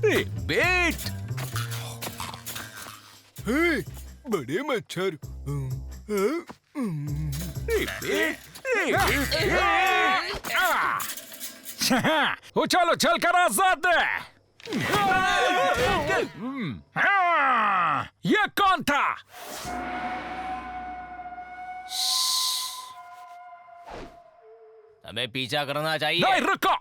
बेट बड़े मच्छर। उछल उछल कर आजाद है। ये कौन था? हमें पीछा करना चाहिए। नहीं, रुको।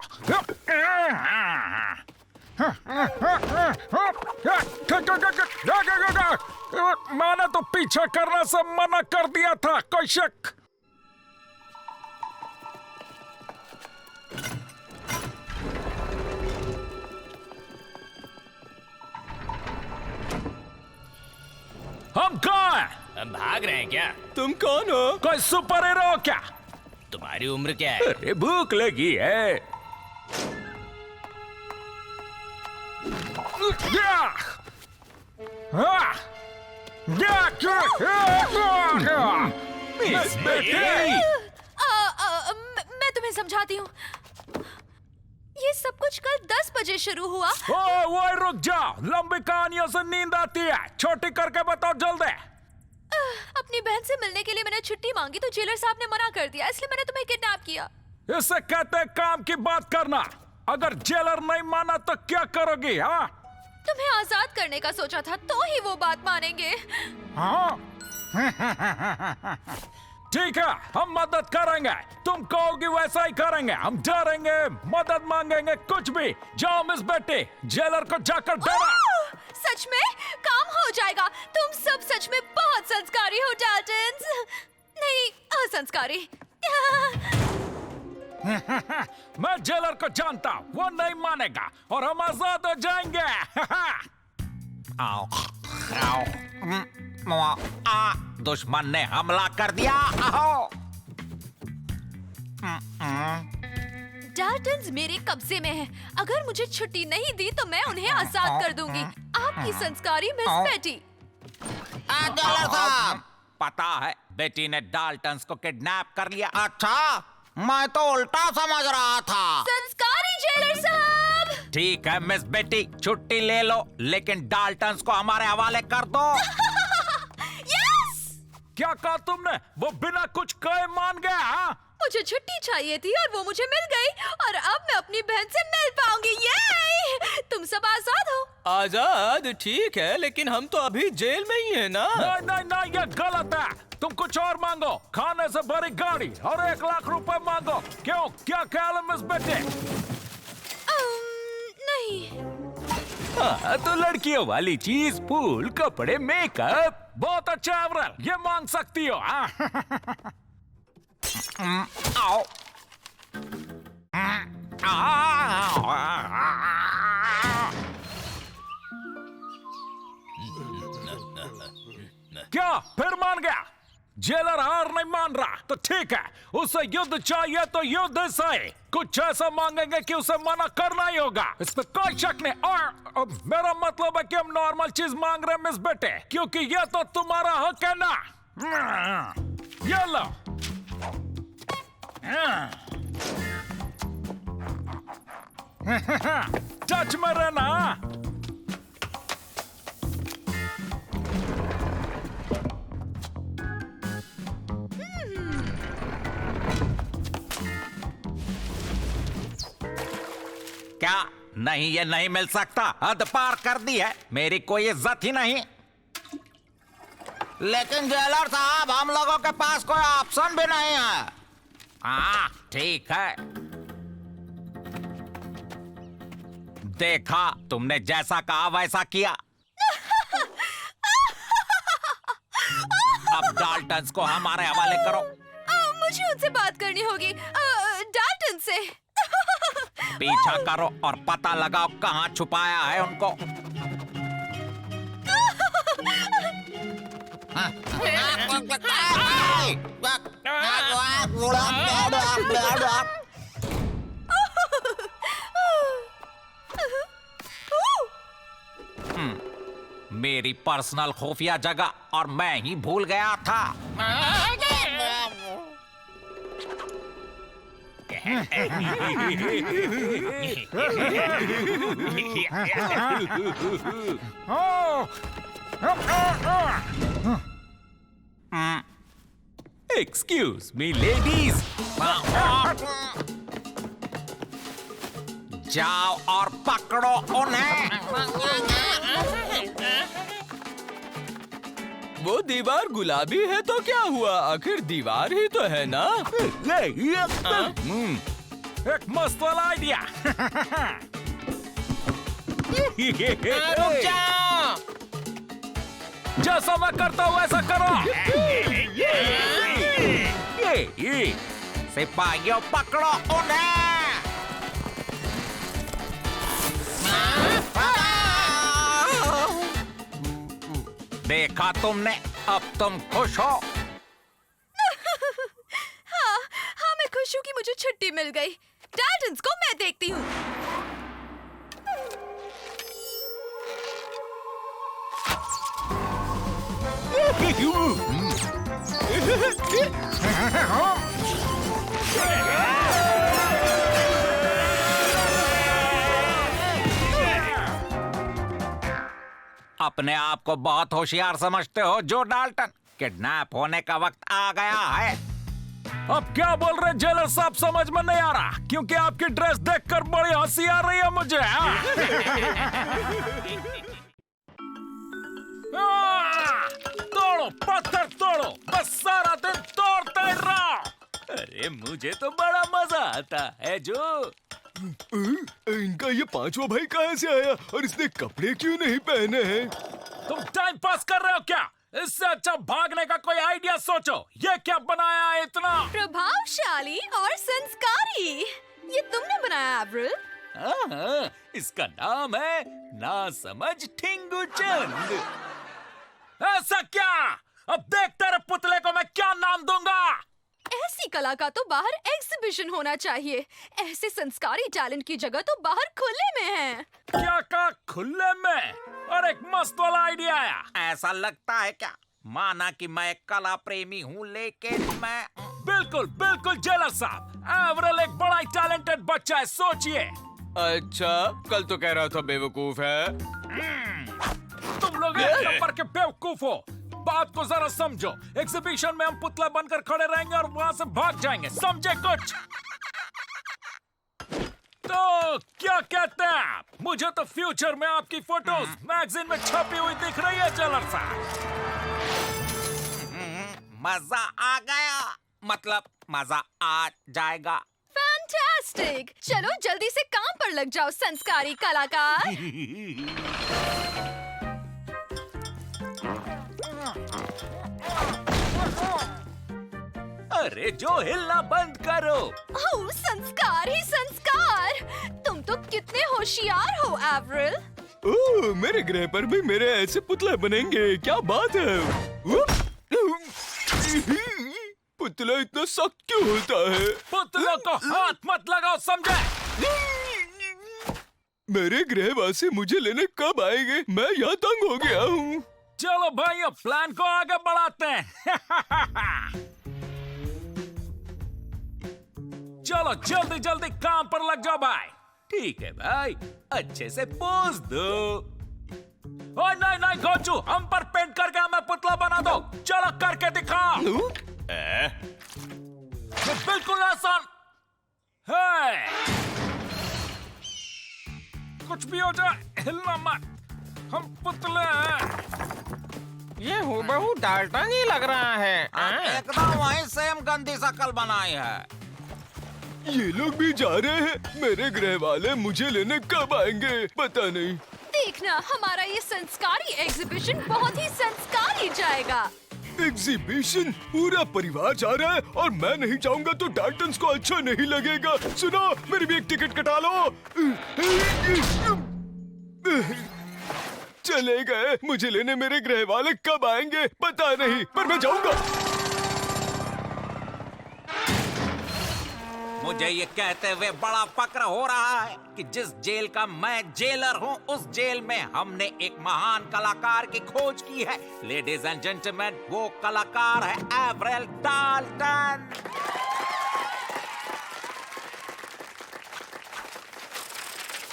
मैंने तो पीछा करने से मना कर दिया था। कोई शक? हम कौन हैं? हम भाग रहे हैं क्या? तुम कौन हो? कोई सुपर हीरो हो क्या? तुम्हारी उम्र क्या है? अरे भूख लगी है। मैं तुम्हें समझाती हूँ। ये सब कुछ कल 10 बजे शुरू हुआ। वो रुक जाओ, लंबी कहानियों से नींद आती है। छोटी करके बताओ जल्दी। अपनी बहन से मिलने के लिए मैंने छुट्टी मांगी तो जेलर साहब ने मना कर दिया, इसलिए मैंने तुम्हें किडनैप किया। इससे कहते हैं काम की बात करना। अगर जेलर नहीं माना तो क्या करोगी? हाँ, तुम्हें आजाद करने का सोचा था तो ही वो बात मानेंगे। हाँ। ठीक है, हम मदद करेंगे। तुम कहोगी वैसा ही करेंगे। हम डरेंगे, मदद मांगेंगे, कुछ भी। जाओ मिस बेटी, जेलर को जाकर डरा। सच में काम हो जाएगा। तुम सब सच में बहुत संस्कारी हो डाल्टन्स। नहीं, असंस्कारी। मैं जेलर को जानता हूँ, वो नहीं मानेगा और हम आजाद हो जाएंगे। आओ, आओ, दुश्मन ने हमला कर दिया। आओ। डाल्टन्स मेरे कब्जे में है। अगर मुझे छुट्टी नहीं दी तो मैं उन्हें आजाद कर दूंगी। आपकी संस्कारी मिस बेटी। जेलर साहब, पता है बेटी ने डाल्टन्स को किडनैप कर लिया। अच्छा, मैं तो उल्टा समझ रहा था। संस्कारी जेलर साहब। ठीक है मिस बेटी, छुट्टी ले लो, लेकिन डाल्टन्स को हमारे हवाले कर दो। यस। क्या कहा तुमने? वो बिना कुछ कहे मान गया? हाँ? मुझे छुट्टी चाहिए थी और वो मुझे मिल गई और अब मैं अपनी बहन से मिल पाऊंगी। ये तुम सब आजाद हो। आजाद ठीक है, लेकिन हम तो अभी जेल में ही है ना। नहीं नहीं नहीं, ये गलत है। तुम कुछ और मांगो, खाने से भरी गाड़ी और 1 लाख रुपए मांगो। क्यों, क्या ख्याल है मिस बेटी? नहीं। हाँ, तो लड़कियों वाली चीज, फूल, कपड़े, मेकअप, बहुत अच्छा एवरल, ये मांग सकती हो। आओ। क्या फिर मान गया? जेलर हार नहीं मान रहा तो ठीक है, उसे युद्ध चाहिए तो युद्ध से। कुछ ऐसा मांगेंगे कि उसे मना करना ही होगा, इस पर कोई शक नहीं। और मेरा मतलब है कि हम नॉर्मल चीज मांग रहे हैं मिस बेटे, क्योंकि ये तो तुम्हारा हक है ना। ये लो। टच में रहना। क्या नहीं, ये नहीं मिल सकता। हद पार कर दी है, मेरी कोई इज्जत ही नहीं। लेकिन जेलर साहब, हम लोगों के पास कोई ऑप्शन भी नहीं है। हाँ ठीक है, देखा, तुमने जैसा कहा वैसा किया। अब डाल्टन्स को हमारे हवाले करो। मुझे उनसे बात करनी होगी, डाल्टन से। पीछा करो और पता लगाओ कहाँ छुपाया है उनको। मेरी पर्सनल खुफिया जगह और मैं ही भूल गया था। एक्सक्यूज मी लेडीज, जाओ और पकड़ो उन्हें। वो दीवार गुलाबी है तो क्या हुआ, आखिर दीवार ही तो है ना। एक मस्त वाला आइडिया। रुक जाओ। जैसा मैं करता हूँ वैसा करो। ये सिपाहियों पकड़ो उन्हें। देखा तुमने, अब तुम खुश हो? हाँ मैं खुश हूँ कि मुझे छुट्टी मिल गई। डाल्टन्स को मैं देखती हूँ। अपने आप को बहुत होशियार समझते हो जो डाल्टन। किडनैप होने का वक्त आ गया है। अब क्या बोल रहे जेलर साहब, समझ में नहीं आ रहा, क्योंकि आपकी ड्रेस देखकर बड़ी हंसी आ रही है मुझे। तोड़ो पत्थर तोड़ो, बस सारा दिन तोड़ते ही रहो। अरे मुझे तो बड़ा मजा आता है जो। इनका ये पांचवा भाई कहाँ से आया और इसने कपड़े क्यों नहीं पहने हैं? तुम टाइम पास कर रहे हो क्या? इससे अच्छा भागने का कोई आइडिया सोचो। ये क्या बनाया है इतना प्रभावशाली और संस्कारी? ये तुमने बनाया एवरिल? हाँ, इसका नाम है ना समझ ठिंगू चंद। ऐसा क्या? अब देख तेरे पुतले को मैं क्या नाम दूंगा। ऐसी कला का तो बाहर एग्जीबिशन होना चाहिए। ऐसे संस्कारी टैलेंट की जगह तो बाहर खुले में है। क्या कहा खुले में? और एक मस्त वाला आइडिया आया। ऐसा लगता है क्या माना कि मैं एक कला प्रेमी हूँ, लेकिन मैं बिल्कुल बिल्कुल जेलर साहब, एवरेल एक बड़ा ही टैलेंटेड बच्चा है, सोचिए। अच्छा, कल तो कह रहा था बेवकूफ है। तुम लोग एक नंबर के बेवकूफ हो। बात को जरा समझो। एग्जीबिशन में हम पुतला बनकर खड़े रहेंगे और वहां से भाग जाएंगे, समझे कुछ? तो क्या कहते हैं आप? मुझे तो फ्यूचर में आपकी फोटोज मैगजीन में छपी हुई दिख रही है जेलर साहब। मजा आ गया, मतलब मजा आ जाएगा। फैंटास्टिक! चलो जल्दी से काम पर लग जाओ संस्कारी कलाकार। अरे जो हिलना बंद करो। ओह, संस्कार ही संस्कार। तुम तो कितने होशियार हो एवरिल। ओह, मेरे ग्रह पर भी मेरे ऐसे पुतले बनेंगे, क्या बात है। पुतला इतना सख्त क्यों होता है? पुतलों को हाथ मत लगाओ, समझे? मेरे ग्रहवासी मुझे लेने कब आएंगे? मैं यहाँ तंग हो गया हूँ। चलो भाइयों, प्लान को आगे बढ़ाते हैं। चलो जल्दी जल्दी काम पर लग जाओ भाई। ठीक है भाई, अच्छे से पोज दो। ओए नहीं नहीं गोचू, हम पर पेंट करके हमें पुतला बना दो। चलो करके दिखाओ। ये बिल्कुल आसान है। कुछ भी हो जाए, हिलना मत। हम पुतले हैं। ये हूबहू डाल्टन ही लग रहा है। एकदम वही सेम गंदी शक्ल बनाई है। ये लोग भी जा रहे हैं। मेरे ग्रह वाले मुझे लेने कब आएंगे पता नहीं। देखना, हमारा ये संस्कारी एग्जीबिशन बहुत ही संस्कारी जाएगा। एग्जीबिशन? पूरा परिवार जा रहा है और मैं नहीं जाऊंगा तो डाल्टन्स को अच्छा नहीं लगेगा। सुनो, मेरी भी एक टिकट कटा लो। चले गए। मुझे लेने मेरे ग्रह वाले कब आएंगे पता नहीं, पर मैं जाऊंगा। मुझे ये कहते हुए बड़ा फक्र हो रहा है कि जिस जेल का मैं जेलर हूँ, उस जेल में हमने एक महान कलाकार की खोज की है। लेडीज एंड जेंटलमैन, वो कलाकार है एवरेल डाल्टन।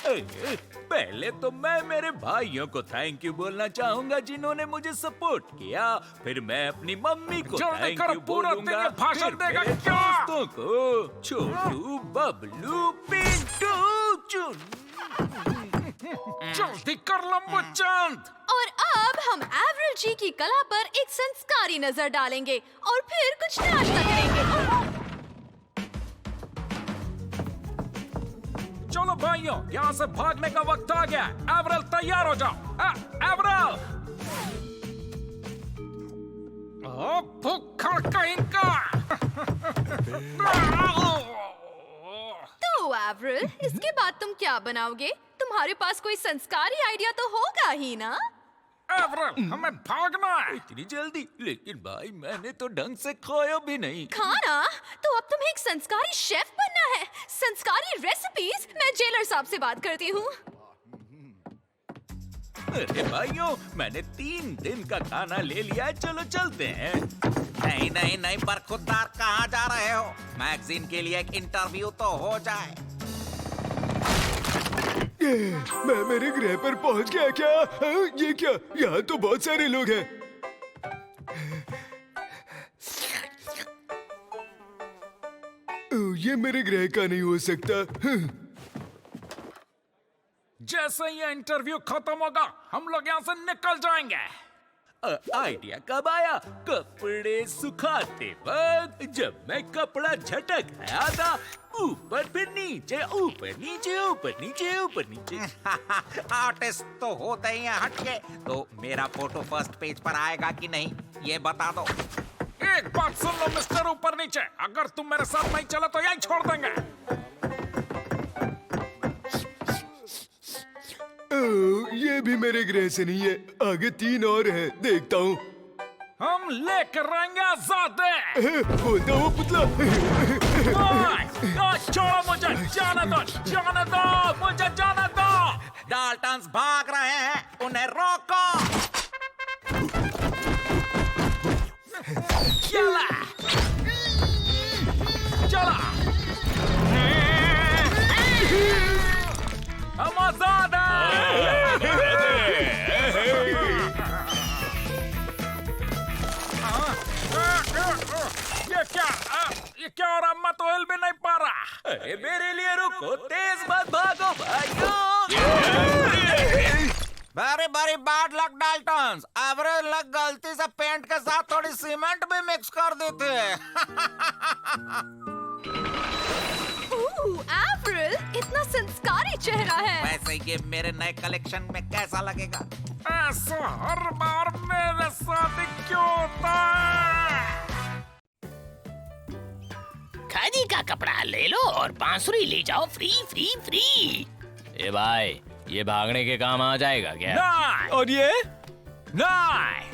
पहले तो मैं मेरे भाइयों को थैंक यू बोलना चाहूंगा जिन्होंने मुझे सपोर्ट किया, फिर मैं अपनी मम्मी को जल्दी थैंक करो, यू पूरा दिन बोलूंगा, ये भाषण फिर देगा मेरे क्या? दोस्तों को, छोटू, बबलू, पिंटू, चुन। जल्दी कर लंबू चंद। और अब हम एवरेल जी की कला पर एक संस्कारी नजर डालेंगे और फिर कुछ नाश्ता करेंगे। चलो भाइयों, यहाँ से भागने का वक्त आ गया। एवरेल तैयार हो जाओ। एवरेल, भूखा कहीं का। तो एवरेल, इसके बाद तुम क्या बनाओगे? तुम्हारे पास कोई संस्कारी आइडिया तो होगा ही ना? एवरेल, हमें भागना है। इतनी जल्दी? लेकिन भाई मैंने तो ढंग से खाया भी नहीं। खाना? तो अब तुम्हें एक संस्कारी शेफ बनना है। संस्कारी रेसिपीज? मैं जेलर साहब से बात करती हूँ। अरे भाइयों, मैंने 3 दिन का खाना ले लिया है, चलो चलते हैं। नहीं नहीं नहीं, बरखुरदार कहाँ जा रहे हो? मैगजीन के लिए एक इंटरव्यू तो हो जाए। मैं मेरे ग्रह पर पहुंच गया क्या? ये क्या? यहाँ तो बहुत सारे लोग हैं। ये मेरे ग्रह का नहीं हो सकता। जैसे ये इंटरव्यू खत्म होगा, हम लोग यहाँ से निकल जाएंगे। आइडिया कब आया? कपड़े सुखाते वक्त जब मैं कपड़ा झटक आया था, ऊपर फिर नीचे, ऊपर नीचे, ऊपर नीचे, ऊपर नीचे। आर्टिस्ट तो होते ही हैं हटके। तो मेरा फोटो फर्स्ट पेज पर आएगा कि नहीं, ये बता दो। एक बात सुन लो मिस्टर ऊपर नीचे, अगर तुम मेरे साथ नहीं चले तो यही छोड़ देंगे। ये भी मेरे ग्रह से नहीं है। आगे 3 और हैं, देखता हूँ। हम लेकर आएंगे आजादी। बोलता हूँ पुतला। छोड़ो मुझे, जाने दो, जाने दो, मुझे जाने दो। डाल्टन्स भाग रहे हैं, उन्हें रोको। चला, चला। हम आजाद हैं। ये क्या हो रहा? मैं तो हिल भी नहीं पा रहा। अरे मेरे लिए रुको, तेज मत भागो भाइयों। Very very bad luck Dalton's. Average luck गलती से पेंट के साथ थोड़ी सीमेंट भी मिक्स कर दी थी। एवरेल, इतना संस्कारी चेहरा है। वैसे ये मेरे नए कलेक्शन में कैसा लगेगा? ऐसा हर बार मेरे साथ क्यों होता है? खादी का कपड़ा ले लो और बांसुरी ले जाओ, फ्री फ्री फ्री। ए भाई, ये भागने के काम आ जाएगा क्या? नहीं, और ये? नहीं।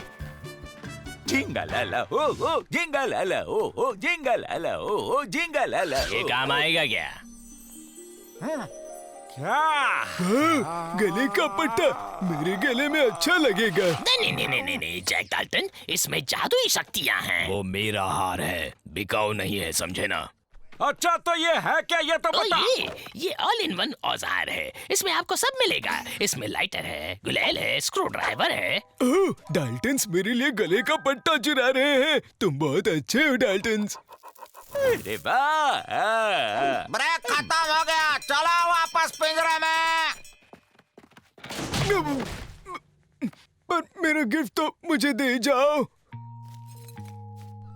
जिंगलाला हो हो, जिंगलाला हो हो, जिंगलाला हो हो, जिंगलाला हो। ये काम आएगा क्या? क्या? गले का पट्टा मेरे गले में अच्छा लगेगा। नहीं, जैक डाल्टन, इसमें जादुई शक्तियाँ हैं। वो मेरा हार है, बिकाऊ नहीं है, समझे ना? अच्छा तो ये है क्या? ये तो तो बता। ये ऑल इन वन औजार है। इसमें आपको सब मिलेगा। इसमें लाइटर है, गुलेल है, स्क्रू ड्राइवर है। ओह, डाल्टन्स मेरे लिए गले का पट्टा चुरा रहे हैं। तुम बहुत अच्छे हो डाल्टन्स। अरे वाह! ब्रेक खत्म हो गया, चलो वापस पिंजरे में। पर मेरा गिफ्ट तो मुझे दे जाओ।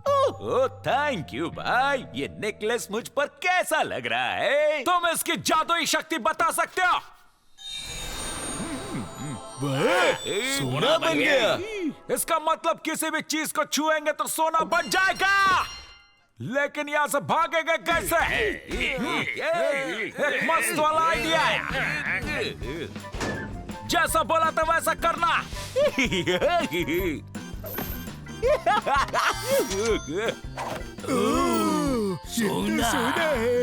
ओह थैंक यू भाई, ये नेकलेस मुझ पर कैसा लग रहा है? तुम इसकी जादुई शक्ति बता सकते हो? सोना बन गया। इसका मतलब किसी भी चीज को छुएंगे तो सोना बन जाएगा। लेकिन यहाँ से भागेंगे कैसे? एक मस्त वाला आइडिया है। जैसा बोला था वैसा करना। सोना है।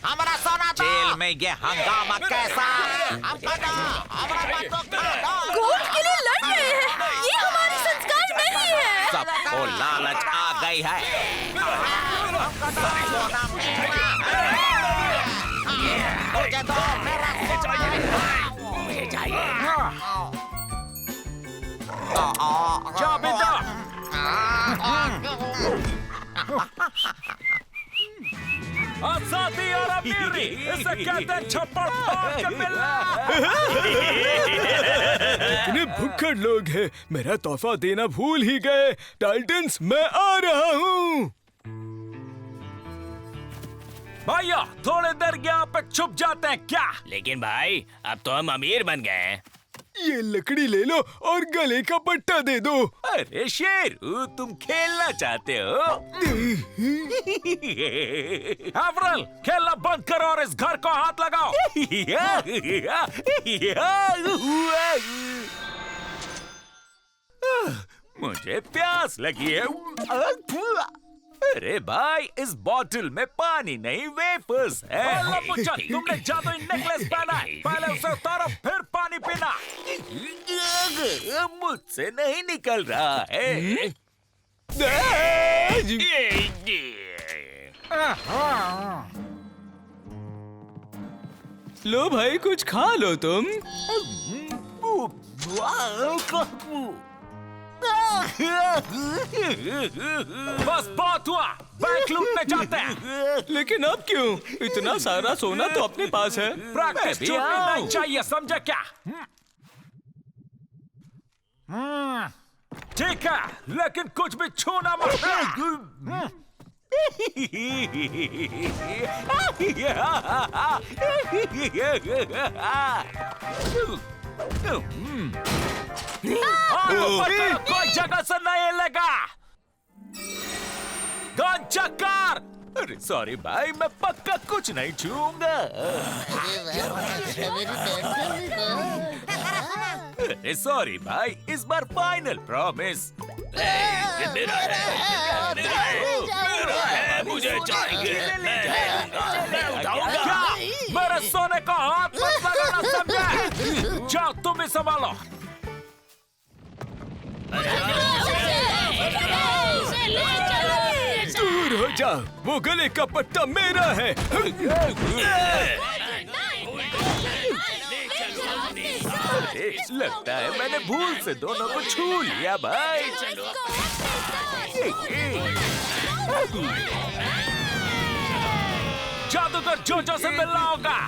हमारा सोना दो। जेल में ये हंगामा कैसा? हमको दो, हमारा बच्चों को दो। गोल्ड के लिए लड़ रहे हैं, ये हमारे संस्कार नहीं है। सबको लालच आ गई है। हमको दो, सोना मेरा। मुझे दो, मेरा सोना। मुझे चाहिए। चाबी दो। आजादी और अमीरी, इसे कहते हैं छप्पड़ फाड़ के मिलना। इतने भुक्कड़ लोग हैं, मेरा तोहफा देना भूल ही गए। टाइटन्स, मैं आ रहा हूँ। भैया थोड़ी देर यहाँ पे छुप जाते हैं क्या? लेकिन भाई अब तो हम अमीर बन गए हैं। ये लकड़ी ले लो और गले का पट्टा दे दो। अरे शेरू, तुम खेलना चाहते हो? एवरल, खेलना बंद करो और इस घर को हाथ लगाओ। मुझे प्यास लगी है। अरे भाई, इस बॉटल में पानी नहीं, वेफर्स है। तुमने जादुई नेकलेस पहना है, पहले उसे उतारो फिर पानी पीना। मुझसे नहीं निकल रहा है। लो भाई, कुछ खा लो तुम। बस बहुत हुआ, बैंक लूटने जाते हैं। लेकिन अब क्यों? इतना सारा सोना तो अपने पास है। प्रैक्टिस छूटनी नहीं चाहिए, समझे क्या? ठीक है, लेकिन कुछ भी छूना मत। कोई जगह से नहीं लगा। गन चक्कर। अरे सॉरी भाई, मैं पक्का कुछ नहीं छूऊंगा। अरे सॉरी भाई, इस बार फाइनल प्रॉमिस। मेरा है, मुझे चाहिए। मैं उठाऊंगा। क्या? मेरे सोने को हाथ मत लगाना, समझे? जाओ, तुम ही संभालो। दूर हो जा, वो गले का पट्टा मेरा है। लगता है मैंने भूल से दोनों को छू लिया भाई। जादूगर जोजो से मिलना होगा,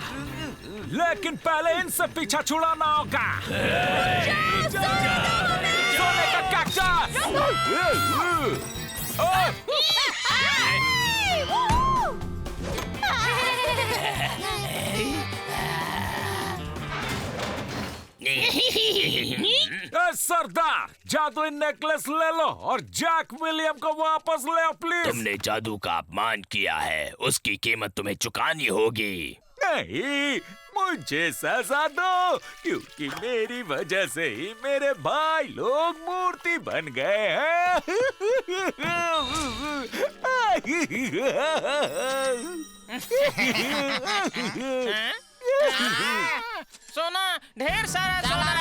लेकिन पहले इनसे पीछा छुड़ाना होगा। सोने का कैक्टस। सरदार, जादुई नेकलेस ले लो और जैक विलियम को वापस ले आओ प्लीज। तुमने जादू का अपमान किया है, उसकी कीमत तुम्हें चुकानी होगी। नहीं, मुझे सजा दो, क्योंकि मेरी वजह से ही मेरे भाई लोग मूर्ति बन गए हैं। सोना, ढेर सारा सोना।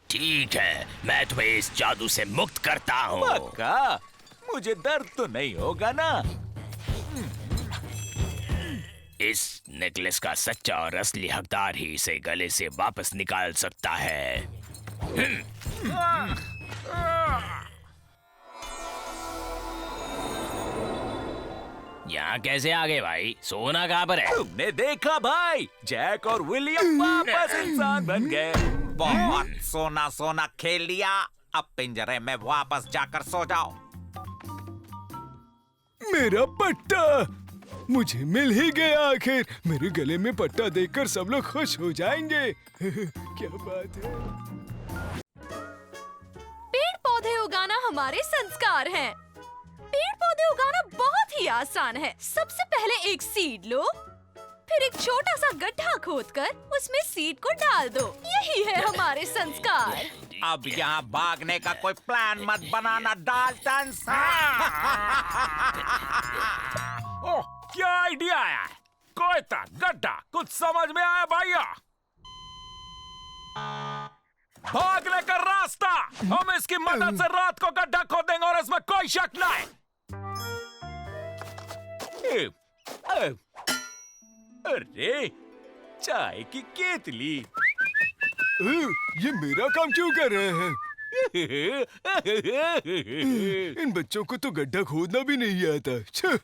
ठीक है, मैं तुम्हें इस जादू से मुक्त करता हूँ। पक्का? मुझे दर्द तो नहीं होगा ना? इस नेकलेस का सच्चा और असली हकदार ही इसे गले से वापस निकाल सकता है। यहाँ कैसे आ गए भाई? सोना कहाँ पर है? तुमने देखा भाई, जैक और विलियम वापस इंसान बन गए। बहुत सोना सोना खेल लिया, अब पिंजरे में वापस जाकर सो जाओ। मेरा पट्टा मुझे मिल ही गया आखिर। मेरे गले में पट्टा देखकर सब लोग खुश हो जाएंगे। क्या बात है। पेड़ पौधे उगाना हमारे संस्कार हैं। पेड़ पौधे उगाना बहुत ही आसान है। सबसे पहले एक सीड लो, फिर एक छोटा सा गड्ढा खोदकर उसमें सीड को डाल दो। यही है हमारे संस्कार। अब यहाँ भागने का कोई प्लान मत बनाना डाल्टन। ओह, क्या आइडिया है? कोयता, गड्ढा, कुछ समझ में आया भैया? भागने का रास्ता। हम इसकी मदद से रात को गड्ढा खोदेंगे और इसमें कोई शक नहीं। अरे चाय की केतली। ये मेरा काम क्यों कर रहे हैं? इन बच्चों को तो गड्ढा खोदना भी नहीं आता। छः।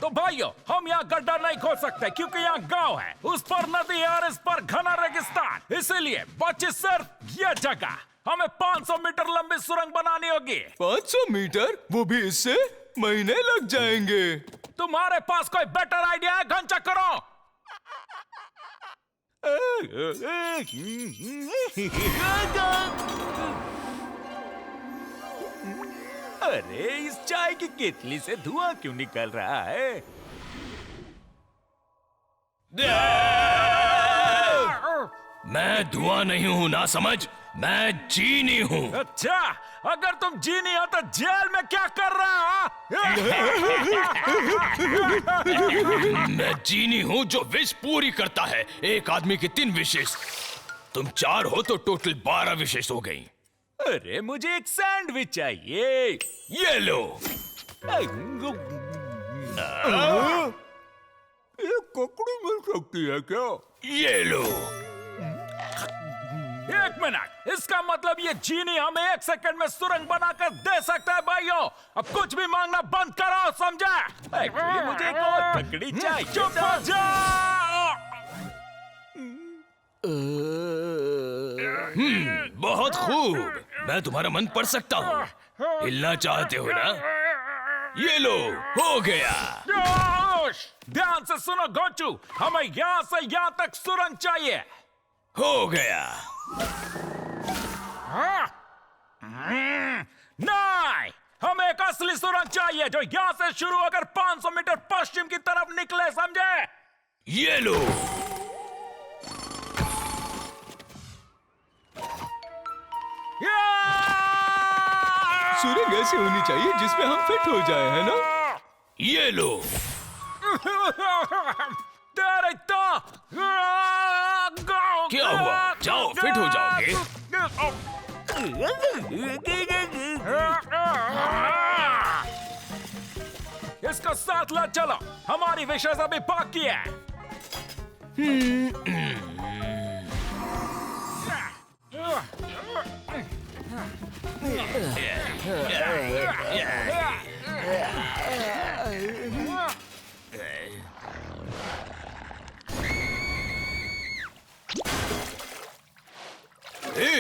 तो भाइयों, हम यहाँ गड्ढा नहीं खोद सकते क्योंकि यहाँ गांव है, उस पर नदी है और इस पर घना रेगिस्तान। इसीलिए बची सिर्फ ये जगह। हमें 500 मीटर लंबी सुरंग बनानी होगी। 500 मीटर? वो भी इससे महीने लग जाएंगे। तुम्हारे पास कोई बेटर आइडिया है? गन चेक करो। अरे इस चाय की केतली से धुआं क्यों निकल रहा है? मैं धुआं नहीं हूँ ना समझ, मैं जीनी हूँ। अच्छा, अगर तुम जीनी हो तो जेल में क्या कर रहा हो? मैं जीनी हूँ जो विश पूरी करता है। एक आदमी की 3 विशेष, तुम 4 हो तो टोटल 12 विशेष हो गई। अरे मुझे एक सैंडविच चाहिए। ये लो। ये ककड़ी मिल सकती है क्या? ये लो। 1 मिनट, इसका मतलब ये जीनी हमें 1 सेकंड में सुरंग बनाकर दे सकता है भाइयों। अब कुछ भी मांगना बंद करो, समझा? एक्चुअली मुझे एक और लकड़ी चाहिए। चुप हो जाओ। बहुत खूब, मैं तुम्हारा मन पढ़ सकता हूँ। हिलना चाहते हो ना? ये लो, हो गया। जोश! ध्यान से सुनो गोचू, हमें यहाँ से यहाँ तक सुरंग चाहिए। हो गया। नहीं, हमें एक असली सुरंग चाहिए जो यहाँ से शुरू होकर 500 मीटर पश्चिम की तरफ निकले, समझे? ये लो। सुरंग ऐसी होनी चाहिए जिसमें हम फिट हो जाए, है ना? ये लो। तेरे तो क्या हुआ? जाओ, फिट हो जाओगे। इसको साथ ला चलो, हमारी विशेष अभी बाकी है।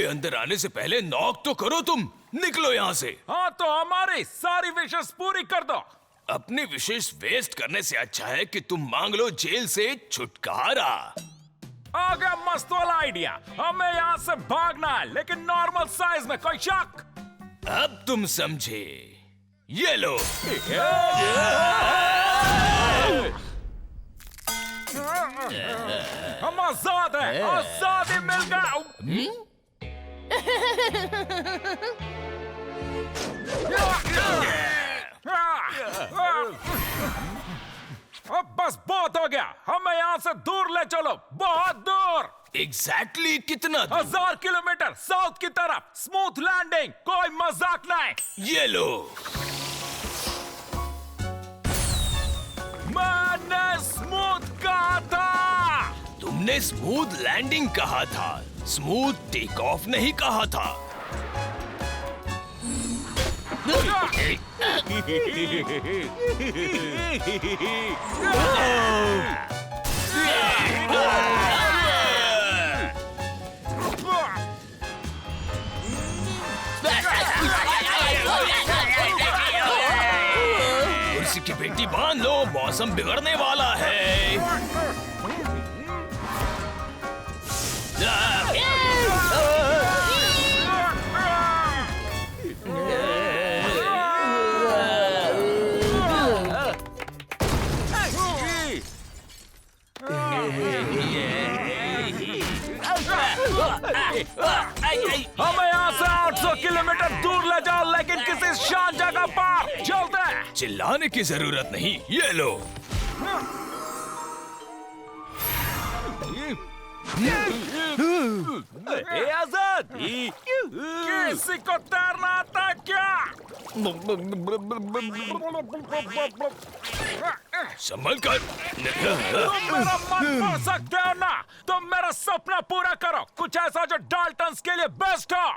अंदर आने से पहले नॉक तो करो तुम। निकलो यहाँ से। हाँ, तो हमारी सारी विशेष पूरी कर दो। अपनी विशेष वेस्ट करने से अच्छा है कि तुम मांग लो जेल से छुटकारा। आ गया मस्त वाला आइडिया। हमें यहाँ से भागना है, लेकिन नॉर्मल साइज में, कोई शक? अब तुम समझे। ये लो। हम आजाद हैं, आजादी मिल गया। अब बस बहुत हो गया, हमें यहाँ से दूर ले चलो, बहुत दूर। एग्जैक्टली कितना दूर? 1000 किलोमीटर साउथ की तरफ। स्मूथ लैंडिंग, कोई मजाक नहीं। ये लो। मैंने स्मूथ कहा था। तुमने स्मूथ लैंडिंग कहा था, स्मूथ टेक ऑफ नहीं कहा था। कुर्सी की पेटी बांध लो, मौसम बिगड़ने वाला है। हमें यहाँ से 800 किलोमीटर दूर ले जाओ, लेकिन किसी शांत जगह पर। जल्दी। चिल्लाने की जरूरत नहीं, ये लो। अरे आजादी। किसी को तैरना आता है क्या? संभल कर। तुम मेरा मन पढ़ सकते हो ना? तुम मेरा सपना पूरा करो, कुछ ऐसा जो डाल्टन्स के लिए बेस्ट हो।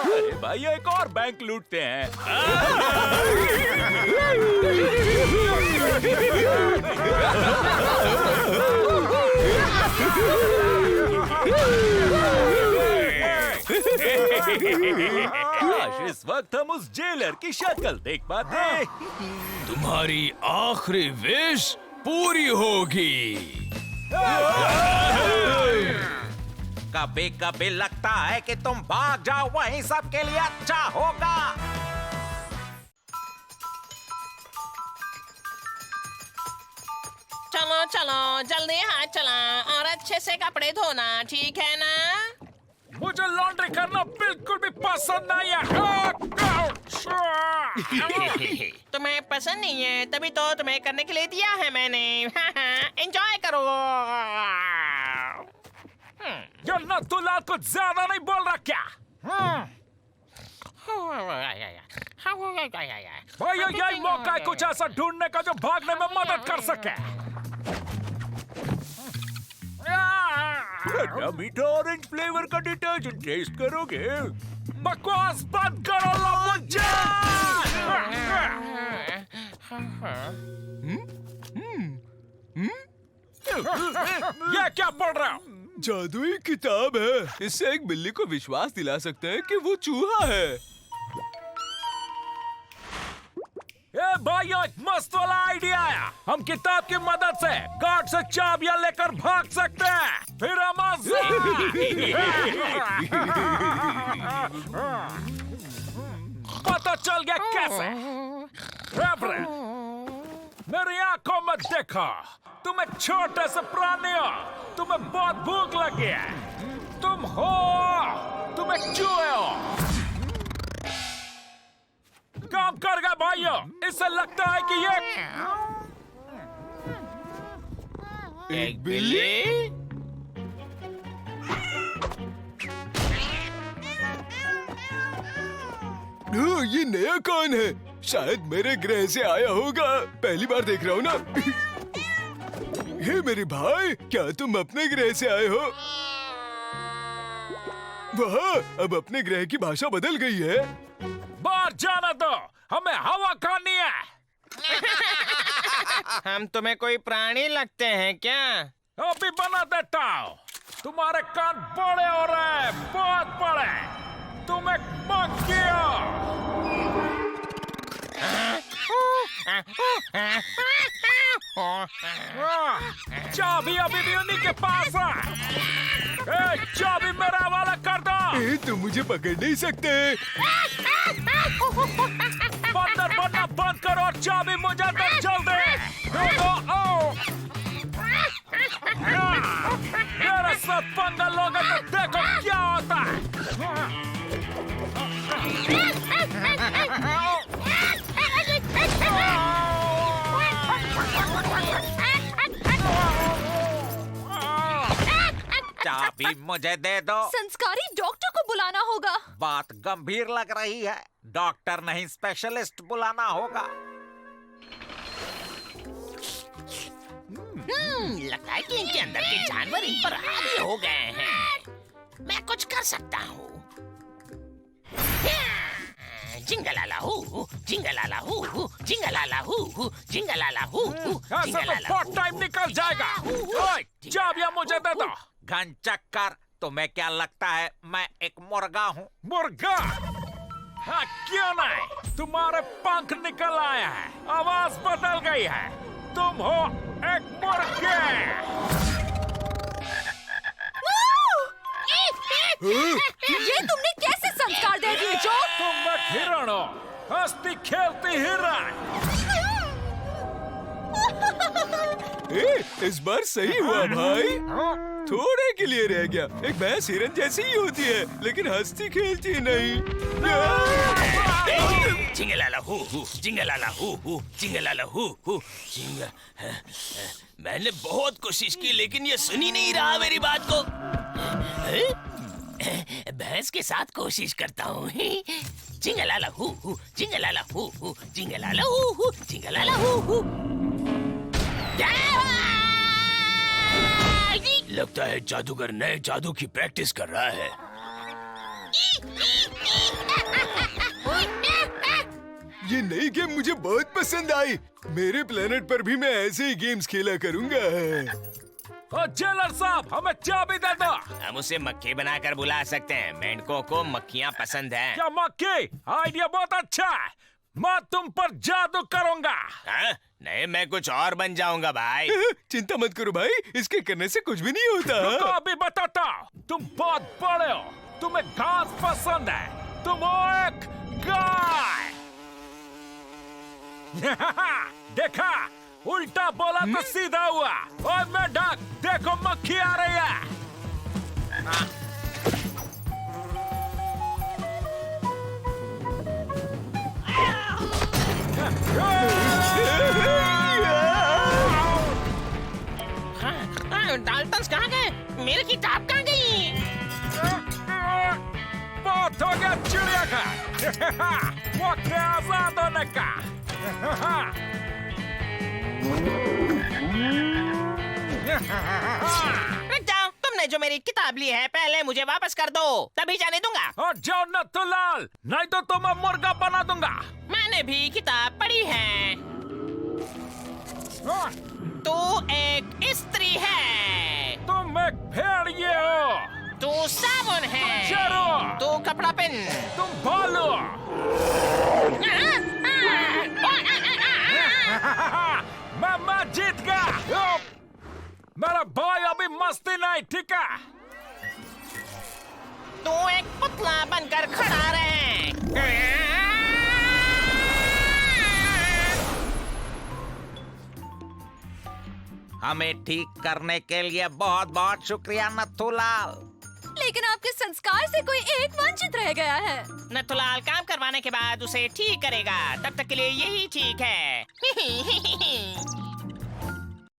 अरे भाई एक और बैंक लूटते हैं। काश इस वक्त हम उस जेलर की शक्ल देख पाते। तुम्हारी आखिरी विश पूरी होगी। कभी कभी लगता है कि तुम भाग जाओ, वही सबके लिए अच्छा होगा। चलो चलो जल्दी हाथ चला और अच्छे से कपड़े धोना, ठीक है ना? मुझे लॉन्ड्री करना बिल्कुल भी पसंद नहीं है। तुम्हें पसंद नहीं है, तभी तो तुम्हें करने के लिए दिया है मैंने। एंजॉय करो। ये नथुलाल कुछ ज्यादा नहीं बोल रहा क्या? भाइयों, यही मौका है कुछ ऐसा ढूंढने का जो भागने में मदद कर सके। खट्टा मीठा ऑरेंज फ्लेवर का डिटर्जेंट टेस्ट करोगे? बकवास बंद करो लम्बुजा! ये क्या पढ़ रहा हो? जादुई किताब है। इससे एक बिल्ली को विश्वास दिला सकते हैं कि वो चूहा है। ए भाइयों, एक मस्त वाला आइडिया आया। हम किताब की मदद से कार्ड से चाबियां लेकर भाग सकते हैं। फिर हम पता चल गया कैसे। मेरी आंखों में देखो, तुम एक छोटे से प्राणी हो, तुम्हें बहुत भूख लगी है। तुम एक चूहे हो। काम कर गया भाइयों। इससे लगता है कि ये एक बिल्ली? ये नया कौन है? शायद मेरे ग्रह से आया होगा। पहली बार देख रहा हूँ ना। हे मेरे भाई, क्या तुम अपने ग्रह से आए हो? वाह, अब अपने ग्रह की भाषा बदल गई है। बाहर जाना दो, हमें हवा खानी है। हम तुम्हें कोई प्राणी लगते हैं क्या? अभी बना देता हूँ। तुम्हारे कान बड़े हो रहे हैं, बहुत बड़े। तुम एक मंकी हो। चाबी अभी भी उन्हीं के पास है। चाबी मेरा हवाला कर दो। तुम मुझे पकड़ नहीं सकते। बंदर बनना बंद करो और चाबी मुझे दो जल्दी। मेरे साथ पंगा लोगे तो देखो क्या होता है। चाबी मुझे दे दो। संस्कारी डॉक्टर को बुलाना होगा। बात गंभीर लग रही है, डॉक्टर नहीं स्पेशलिस्ट बुलाना होगा। लगता है कि इनके अंदर के जानवर इन पर हावी हो गए हैं। मैं कुछ कर सकता हूँ। जिंगलाला हू, जिंगलाला हू, जिंगलाला हू, जिंगलाला हू। ऐसे तो बहुत टाइम निकल जाएगा। ओए, चाबियां मुझे दे दो। घन चक्कर, तुम्हें क्या लगता है मैं एक मुर्गा हूँ? मुर्गा? हाँ, क्यों नहीं? तुम्हारे पंख निकल आया है, आवाज बदल गई है। तुम हो एक मुर्गे। हंसती खेलती हिरन। इस बार सही हुआ भाई, थोड़े के लिए रह गया। एक भैंस हिरन जैसी ही होती है लेकिन हंसती खेलती नहीं। जिंगलाला हू हू, जिंगलाला हू हू, जिंगलाला हू हू, मैंने बहुत कोशिश की लेकिन ये सुन ही नहीं रहा मेरी बात को। भैंस के साथ कोशिश करता हूँ। जिंगलाला हू हू, जिंगलाला हू हू, जिंगलाला हू हू, जिंगलाला हू हू। लगता है जादूगर नए जादू की प्रैक्टिस कर रहा है। ये नई गेम मुझे बहुत पसंद आई। मेरे प्लेनेट पर भी मैं ऐसे ही गेम्स खेला करूंगा। और जेलर साहब, हमें चाबी दे दो। हम उसे मक्खी बनाकर बुला सकते हैं। मेंढकों को मक्खियाँ पसंद हैं। क्या मक्खी? आइडिया बहुत अच्छा है। मैं तुम पर जादू करूंगा। हाँ? नहीं, मैं कुछ और बन जाऊंगा भाई। चिंता मत करो भाई, इसके करने से कुछ भी नहीं होता। रुको, अभी बताता हूँ। तुम बहुत बड़े हो, तुम्हें घास पसंद है, तुम हो एक गाय। देखा, उल्टा बोला तो सीधा हुआ। और मैं डाक, देखो मक्खी आ रही है। डाल्टन्स कहाँ गए? मेरी किताब कहाँ गई? बहुत हो गया चिड़िया का। वक्त है आजाद होने का। रुक जाओ, तुमने जो मेरी किताब ली है पहले मुझे वापस कर दो, तभी जाने दूंगा। और जाओ नथुलाल, नहीं तो तुम्हें मुर्गा बना दूंगा। मैंने भी किताब पढ़ी है। तू एक स्त्री है। तुम एक भेड़िए हो। तू साबुन है। जरूर। तू कपड़ा पहन। तुम भालू। मैं जीत गया। मेरा भाई अभी मस्ती नहीं, ठीक है? तू एक पुतला बनकर खड़ा रहे। हमें ठीक करने के लिए बहुत बहुत शुक्रिया नथुलाल। लेकिन आपके संस्कार से कोई एक वंचित रह गया है। नथुलाल काम करवाने के बाद उसे ठीक करेगा, तब तक के लिए यही ठीक है।